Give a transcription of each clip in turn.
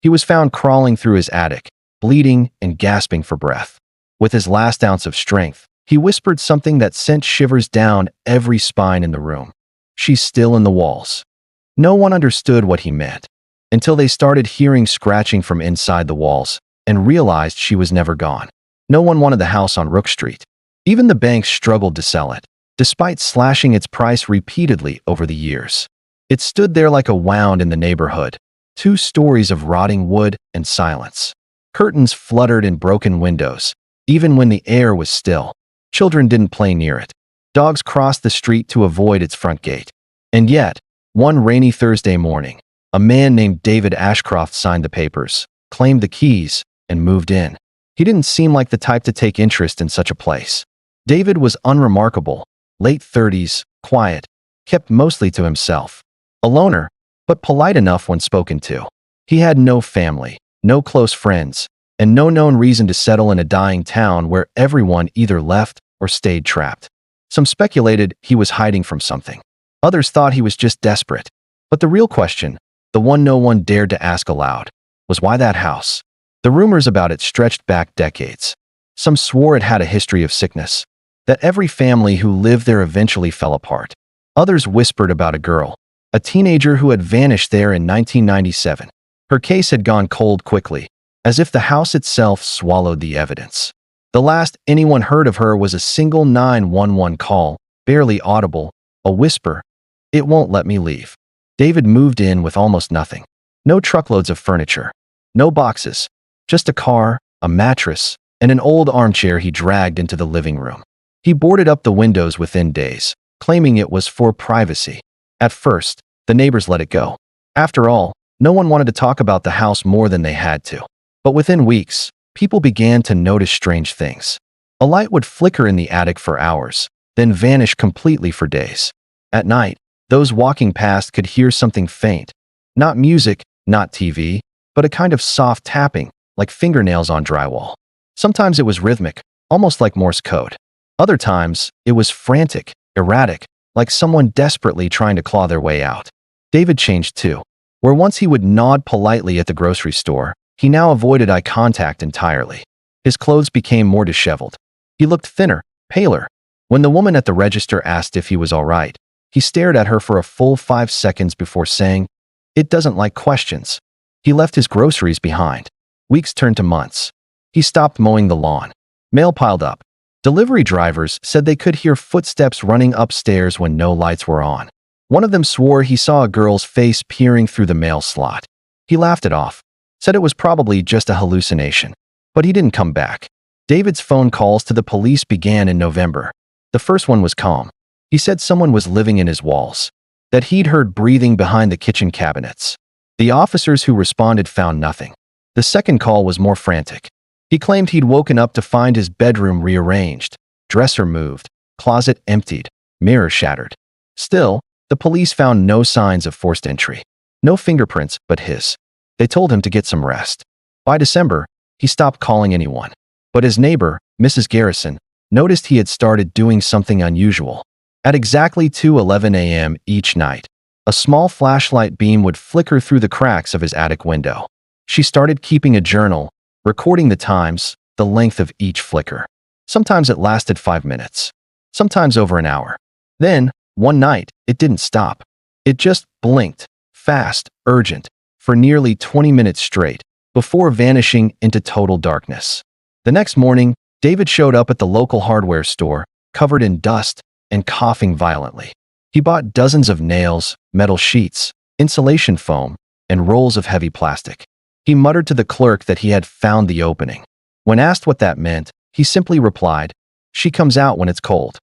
He was found crawling through his attic, bleeding and gasping for breath. With his last ounce of strength, he whispered something that sent shivers down every spine in the room. "She's still in the walls." No one understood what he meant, until they started hearing scratching from inside the walls and realized she was never gone. No one wanted the house on Rook Street. Even the banks struggled to sell it, despite slashing its price repeatedly over the years. It stood there like a wound in the neighborhood, 2 stories of rotting wood and silence. Curtains fluttered in broken windows, even when the air was still. Children didn't play near it. Dogs crossed the street to avoid its front gate. And yet, one rainy Thursday morning, a man named David Ashcroft signed the papers, claimed the keys, and moved in. He didn't seem like the type to take interest in such a place. David was unremarkable, late 30s, quiet, kept mostly to himself. A loner, but polite enough when spoken to. He had no family, no close friends, and no known reason to settle in a dying town where everyone either left or stayed trapped. Some speculated he was hiding from something. Others thought he was just desperate. But the real question, the one no one dared to ask aloud, was why that house? The rumors about it stretched back decades. Some swore it had a history of sickness, that every family who lived there eventually fell apart. Others whispered about a girl, a teenager who had vanished there in 1997. Her case had gone cold quickly, as if the house itself swallowed the evidence. The last anyone heard of her was a single 911 call, barely audible, a whisper, "It won't let me leave." David moved in with almost nothing. No truckloads of furniture. No boxes. Just a car, a mattress, and an old armchair he dragged into the living room. He boarded up the windows within days, claiming it was for privacy. At first, the neighbors let it go. After all, no one wanted to talk about the house more than they had to. But within weeks, people began to notice strange things. A light would flicker in the attic for hours, then vanish completely for days. At night, those walking past could hear something faint. Not music, not TV, but a kind of soft tapping, like fingernails on drywall. Sometimes it was rhythmic, almost like Morse code. Other times, it was frantic, erratic, like someone desperately trying to claw their way out. David changed too. Where once he would nod politely at the grocery store, he now avoided eye contact entirely. His clothes became more disheveled. He looked thinner, paler. When the woman at the register asked if he was all right, he stared at her for a full 5 seconds before saying, "It doesn't like questions." He left his groceries behind. Weeks turned to months. He stopped mowing the lawn. Mail piled up. Delivery drivers said they could hear footsteps running upstairs when no lights were on. One of them swore he saw a girl's face peering through the mail slot. He laughed it off, said it was probably just a hallucination. But he didn't come back. David's phone calls to the police began in November. The first one was calm. He said someone was living in his walls, that he'd heard breathing behind the kitchen cabinets. The officers who responded found nothing. The second call was more frantic. He claimed he'd woken up to find his bedroom rearranged, dresser moved, closet emptied, mirror shattered. Still, the police found no signs of forced entry. No fingerprints but his. They told him to get some rest. By December, he stopped calling anyone. But his neighbor, Mrs. Garrison, noticed he had started doing something unusual. At exactly 2:11 a.m. each night, a small flashlight beam would flicker through the cracks of his attic window. She started keeping a journal, recording the times, the length of each flicker. Sometimes it lasted 5 minutes, sometimes over an hour. Then, one night, it didn't stop. It just blinked, fast, urgent, for nearly 20 minutes straight, before vanishing into total darkness. The next morning, David showed up at the local hardware store, covered in dust and coughing violently. He bought dozens of nails, metal sheets, insulation foam, and rolls of heavy plastic. He muttered to the clerk that he had found the opening. When asked what that meant, he simply replied, "She comes out when it's cold."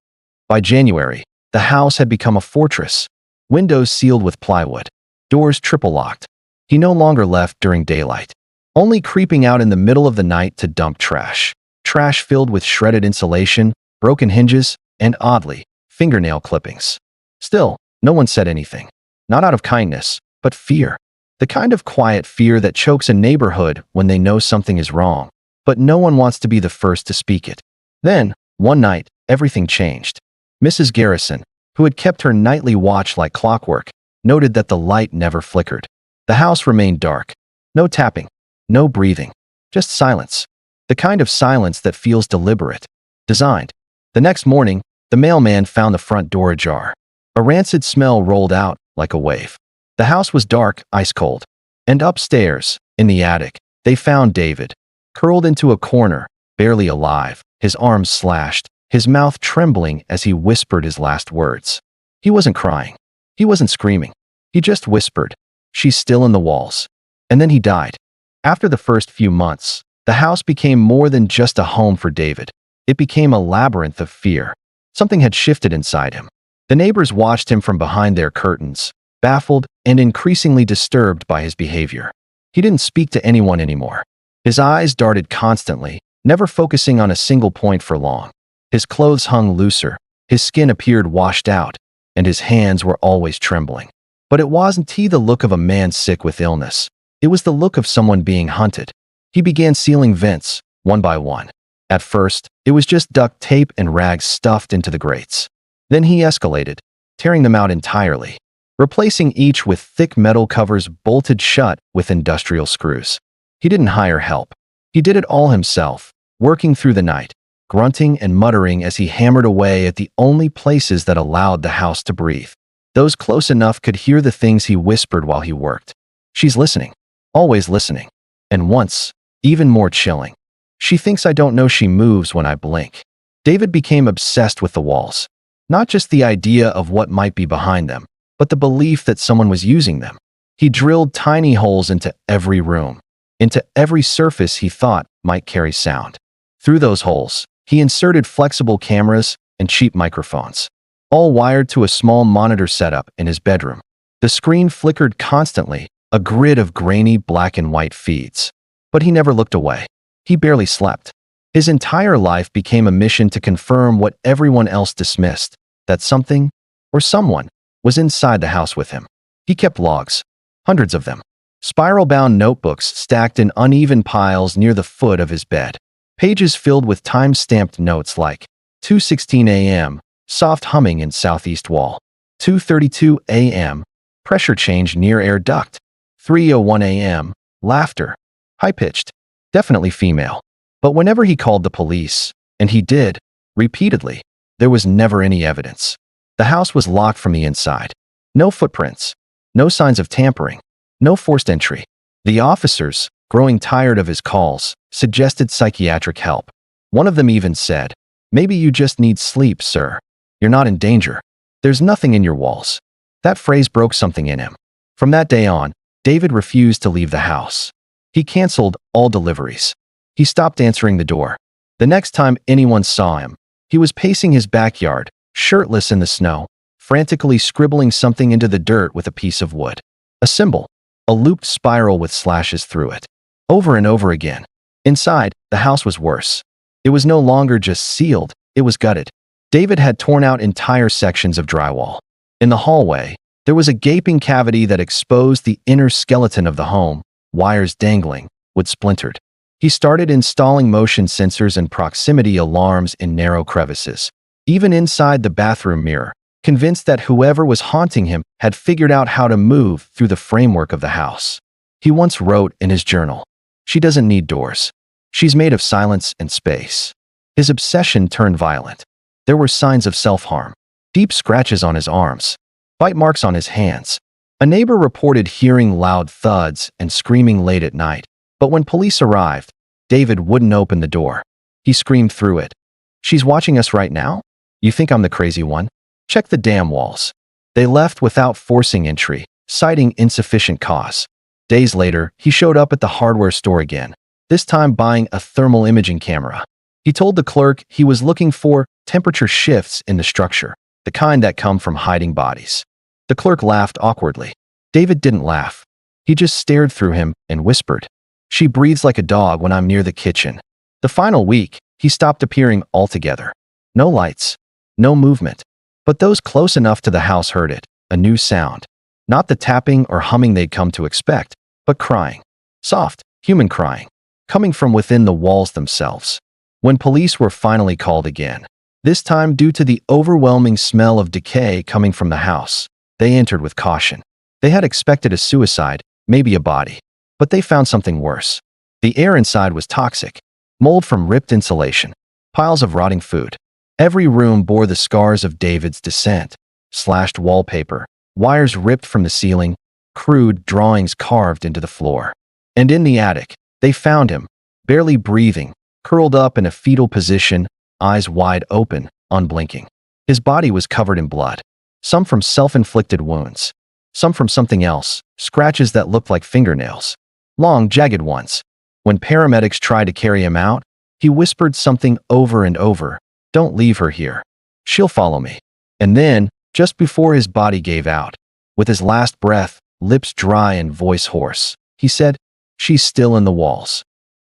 By January, the house had become a fortress. Windows sealed with plywood, doors triple locked. He no longer left during daylight, only creeping out in the middle of the night to dump trash. Trash filled with shredded insulation, broken hinges, and oddly, fingernail clippings. Still, no one said anything. Not out of kindness, but fear. The kind of quiet fear that chokes a neighborhood when they know something is wrong, but no one wants to be the first to speak it. Then, one night, everything changed. Mrs. Garrison, who had kept her nightly watch like clockwork, noted that the light never flickered. The house remained dark. No tapping, No breathing. Just silence. The kind of silence that feels deliberate. Designed. The next morning, the mailman found the front door ajar. A rancid smell rolled out like a wave. The house was dark, ice cold. And upstairs, in the attic, they found David, curled into a corner, barely alive, his arms slashed, his mouth trembling as he whispered his last words. He wasn't crying. He wasn't screaming. He just whispered, "She's still in the walls." And then he died. After the first few months, the house became more than just a home for David. It became a labyrinth of fear. Something had shifted inside him. The neighbors watched him from behind their curtains, baffled and increasingly disturbed by his behavior. He didn't speak to anyone anymore. His eyes darted constantly, never focusing on a single point for long. His clothes hung looser, his skin appeared washed out, and his hands were always trembling. But it wasn't the look of a man sick with illness. It was the look of someone being hunted. He began sealing vents, one by one. At first, it was just duct tape and rags stuffed into the grates. Then he escalated, tearing them out entirely, replacing each with thick metal covers bolted shut with industrial screws. He didn't hire help. He did it all himself, working through the night, grunting and muttering as he hammered away at the only places that allowed the house to breathe. Those close enough could hear the things he whispered while he worked. "She's listening. Always listening." And once, even more chilling, "She thinks I don't know she moves when I blink." David became obsessed with the walls. Not just the idea of what might be behind them, but the belief that someone was using them. He drilled tiny holes into every room, into every surface he thought might carry sound. Through those holes, he inserted flexible cameras and cheap microphones, all wired to a small monitor setup in his bedroom. The screen flickered constantly, a grid of grainy black and white feeds. But he never looked away. He barely slept. His entire life became a mission to confirm what everyone else dismissed, that something, or someone, was inside the house with him. He kept logs, hundreds of them, spiral-bound notebooks stacked in uneven piles near the foot of his bed. Pages filled with time-stamped notes like 2:16 a.m., soft humming in southeast wall, 2:32 a.m., pressure change near air duct, 3:01 a.m., laughter, high-pitched, definitely female. But whenever he called the police, and he did, repeatedly, there was never any evidence. The house was locked from the inside. No footprints, no signs of tampering, no forced entry. The officers, growing tired of his calls, suggested psychiatric help. One of them even said, "Maybe you just need sleep, sir. You're not in danger. There's nothing in your walls." That phrase broke something in him. From that day on, David refused to leave the house. He canceled all deliveries. He stopped answering the door. The next time anyone saw him, he was pacing his backyard, shirtless in the snow, frantically scribbling something into the dirt with a piece of wood. A symbol, a looped spiral with slashes through it. Over and over again. Inside, the house was worse. It was no longer just sealed, it was gutted. David had torn out entire sections of drywall. In the hallway, there was a gaping cavity that exposed the inner skeleton of the home, wires dangling, wood splintered. He started installing motion sensors and proximity alarms in narrow crevices, even inside the bathroom mirror, convinced that whoever was haunting him had figured out how to move through the framework of the house. He once wrote in his journal, "She doesn't need doors. She's made of silence and space." His obsession turned violent. There were signs of self-harm, deep scratches on his arms, bite marks on his hands. A neighbor reported hearing loud thuds and screaming late at night. But when police arrived, David wouldn't open the door. He screamed through it. "She's watching us right now? You think I'm the crazy one? Check the damn walls." They left without forcing entry, citing insufficient cause. Days later, he showed up at the hardware store again, this time buying a thermal imaging camera. He told the clerk he was looking for temperature shifts in the structure, the kind that come from hiding bodies. The clerk laughed awkwardly. David didn't laugh. He just stared through him and whispered, "She breathes like a dog when I'm near the kitchen." The final week, he stopped appearing altogether. No lights, no movement. But those close enough to the house heard it, a new sound. Not the tapping or humming they'd come to expect, but crying. Soft, human crying, coming from within the walls themselves. When police were finally called again, this time due to the overwhelming smell of decay coming from the house, they entered with caution. They had expected a suicide, maybe a body. But they found something worse. The air inside was toxic. Mold from ripped insulation. Piles of rotting food. Every room bore the scars of David's descent. Slashed wallpaper. Wires ripped from the ceiling. Crude drawings carved into the floor. And in the attic, they found him, barely breathing, curled up in a fetal position, eyes wide open, unblinking. His body was covered in blood. Some from self-inflicted wounds. Some from something else, scratches that looked like fingernails. Long, jagged ones. When paramedics tried to carry him out, he whispered something over and over. "Don't leave her here. She'll follow me." And then, just before his body gave out, with his last breath, lips dry and voice hoarse, he said, "She's still in the walls."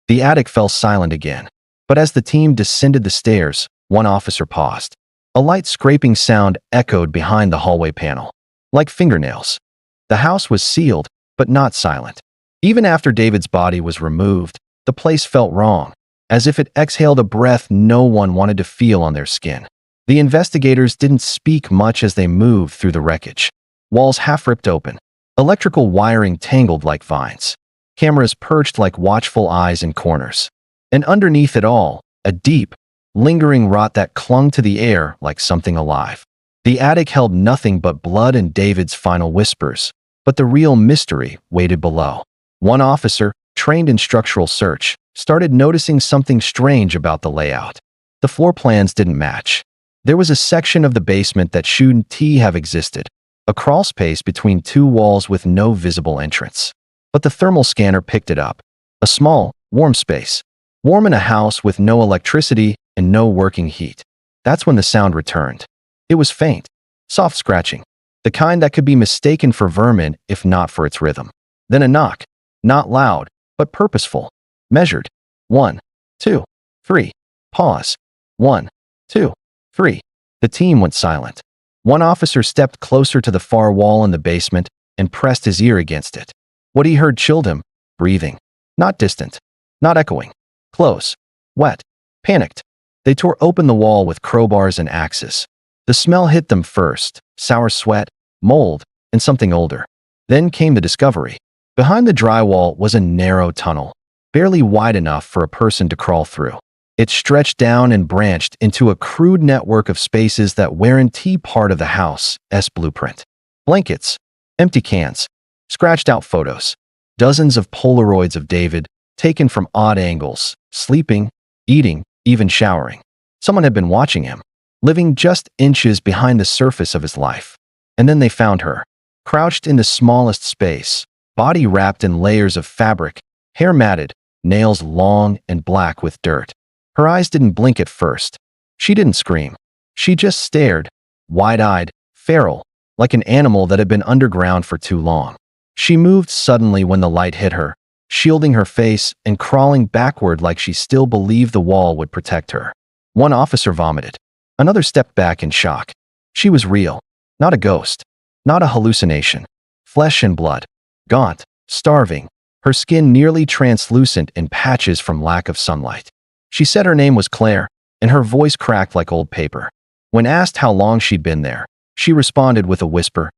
The attic fell silent again. But as the team descended the stairs, one officer paused. A light scraping sound echoed behind the hallway panel. Like fingernails. The house was sealed, but not silent. Even after David's body was removed, the place felt wrong, as if it exhaled a breath no one wanted to feel on their skin. The investigators didn't speak much as they moved through the wreckage. Walls half ripped open. Electrical wiring tangled like vines. Cameras perched like watchful eyes in corners. And underneath it all, a deep, lingering rot that clung to the air like something alive. The attic held nothing but blood and David's final whispers, but the real mystery waited below. One officer, trained in structural search, started noticing something strange about the layout. The floor plans didn't match. There was a section of the basement that shouldn't have existed, a crawlspace between two walls with no visible entrance. But the thermal scanner picked it up. A small, warm space. Warm in a house with no electricity and no working heat. That's when the sound returned. It was faint, soft scratching, the kind that could be mistaken for vermin if not for its rhythm. Then a knock, not loud, but purposeful. Measured. 1, 2, 3. Pause. 1, 2, 3. The team went silent. One officer stepped closer to the far wall in the basement and pressed his ear against it. What he heard chilled him, breathing. Not distant, not echoing. Close, wet, panicked. They tore open the wall with crowbars and axes. The smell hit them first, sour sweat, mold, and something older. Then came the discovery. Behind the drywall was a narrow tunnel, barely wide enough for a person to crawl through. It stretched down and branched into a crude network of spaces that guarantee part of the house's blueprint. Blankets, empty cans, scratched out photos, dozens of Polaroids of David, taken from odd angles, sleeping, eating, even showering. Someone had been watching him, living just inches behind the surface of his life. And then they found her, crouched in the smallest space, body wrapped in layers of fabric, hair matted, nails long and black with dirt. Her eyes didn't blink at first. She didn't scream. She just stared, wide-eyed, feral, like an animal that had been underground for too long. She moved suddenly when the light hit her, shielding her face and crawling backward like she still believed the wall would protect her. One officer vomited. Another stepped back in shock. She was real, not a ghost, not a hallucination. Flesh and blood. Gaunt, starving, her skin nearly translucent in patches from lack of sunlight. She said her name was Claire, and her voice cracked like old paper. When asked how long she'd been there, she responded with a whisper,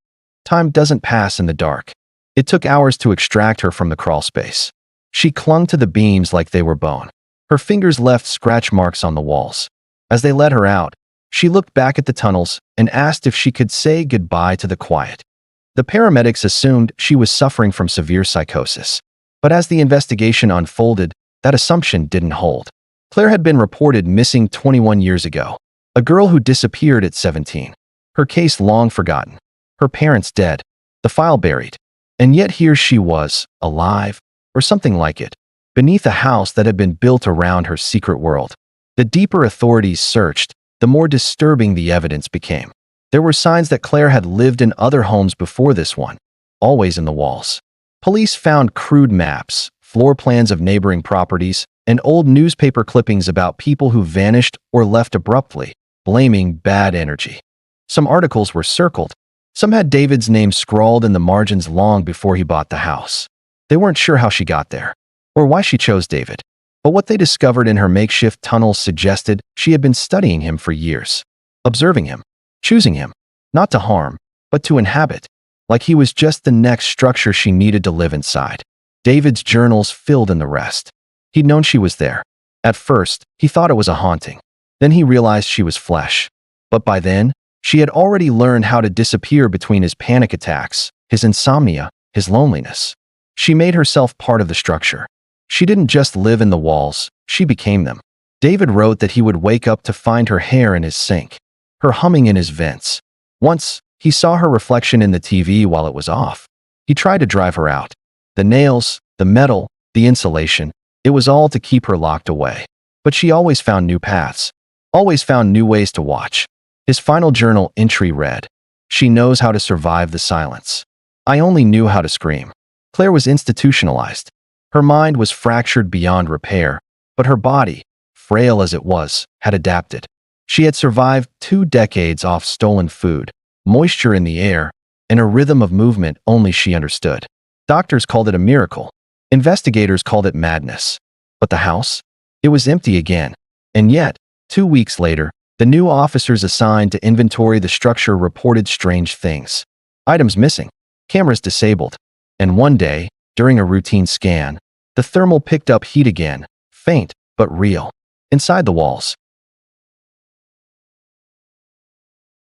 "Time doesn't pass in the dark." It took hours to extract her from the crawlspace. She clung to the beams like they were bone. Her fingers left scratch marks on the walls. As they let her out, she looked back at the tunnels and asked if she could say goodbye to the quiet. The paramedics assumed she was suffering from severe psychosis. But as the investigation unfolded, that assumption didn't hold. Claire had been reported missing 21 years ago, a girl who disappeared at 17. Her case long forgotten, her parents dead, the file buried. And yet here she was, alive, or something like it, beneath a house that had been built around her secret world. The deeper authorities searched, the more disturbing the evidence became. There were signs that Claire had lived in other homes before this one, always in the walls. Police found crude maps, floor plans of neighboring properties, and old newspaper clippings about people who vanished or left abruptly, blaming bad energy. Some articles were circled. Some had David's name scrawled in the margins long before he bought the house. They weren't sure how she got there, or why she chose David. But what they discovered in her makeshift tunnels suggested she had been studying him for years, observing him, choosing him, not to harm, but to inhabit, like he was just the next structure she needed to live inside. David's journals filled in the rest. He'd known she was there. At first, he thought it was a haunting. Then he realized she was flesh. But by then, she had already learned how to disappear between his panic attacks, his insomnia, his loneliness. She made herself part of the structure. She didn't just live in the walls, she became them. David wrote that he would wake up to find her hair in his sink, her humming in his vents. Once, he saw her reflection in the TV while it was off. He tried to drive her out. The nails, the metal, the insulation, it was all to keep her locked away. But she always found new paths, always found new ways to watch. His final journal entry read, "She knows how to survive the silence. I only knew how to scream." Claire was institutionalized. Her mind was fractured beyond repair, but her body, frail as it was, had adapted. She had survived 2 decades off stolen food, moisture in the air, and a rhythm of movement only she understood. Doctors called it a miracle. Investigators called it madness. But the house? It was empty again. And yet, 2 weeks later, the new officers assigned to inventory the structure reported strange things. Items missing, cameras disabled, and one day, during a routine scan, the thermal picked up heat again, faint but real. Inside the walls,